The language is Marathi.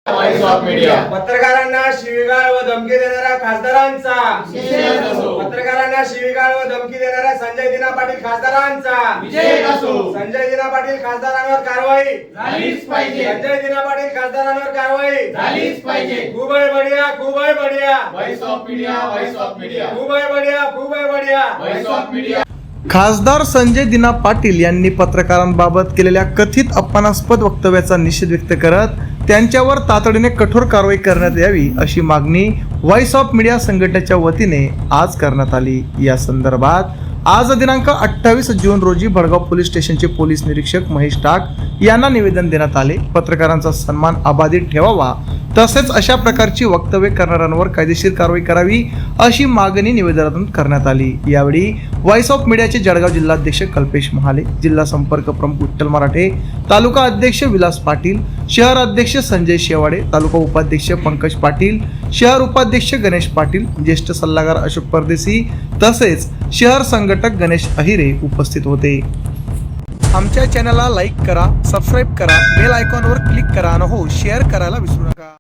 व्हॉइस ऑफ मीडिया पत्रकारांना शिवीगाळ व धमकी देणाऱ्या खासदारांचा विजय असो. पत्रकारांना शिवीगाळ व धमकी देणाऱ्या संजय दिना पाटील खासदारांचा विजय असो. संजय दिना पाटील खासदारांवर कारवाई झालीच पाहिजे. संजय दिना पाटील खासदारांवर कारवाई झालीच पाहिजे. खूप आहे बढिया, खूप आहे बढिया, voice of media, voice of media, खूप आहे बढिया, खूप आहे बढिया. Voice of media. खासदार संजय दिना पाटील यांनी पत्रकारांबाबत केलेल्या कथित अपमानास्पद वक्तव्याचा निषेध व्यक्त करत त्यांच्यावर तातडीने कठोर कारवाई करण्यात यावी अशी मागणी व्हॉइस ऑफ मीडिया संघटनेच्या वतीने आज करण्यात आली। या संदर्भात आज दिनांक 28 जून रोजी भडगाव पोलीस स्टेशनचे पोलीस निरीक्षक महेश टाक यांना निवेदन देण्यात आले। पत्रकारांचा सन्मान अबाधित ठेवावा तसेच अशा प्रकारची वक्तव्य करणाऱ्यांवर कायदेशीर कारवाई करावी अशी मागणी निवेदनातून करण्यात आली। यावेळी व्हॉइस ऑफ मीडियाचे जळगाव जिल्हाध्यक्ष कल्पेश महाले, जिल्हा संपर्क प्रमुख विठ्ठल मराठे, तालुका अध्यक्ष विलास पाटील, शहर अध्यक्ष संजय शेवाडे, तालुका उपाध्यक्ष पंकज पाटील, शहर उपाध्यक्ष गणेश पाटील, ज्येष्ठ सल्लागार अशोक परदेशी तसेच शहर संघटक गणेश अहिरे उपस्थित होते। आमच्या चॅनलला लाईक करा, सबस्क्राईब करा, बेल आयकॉनवर क्लिक करा आणि हो शेअर करायला विसरू नका।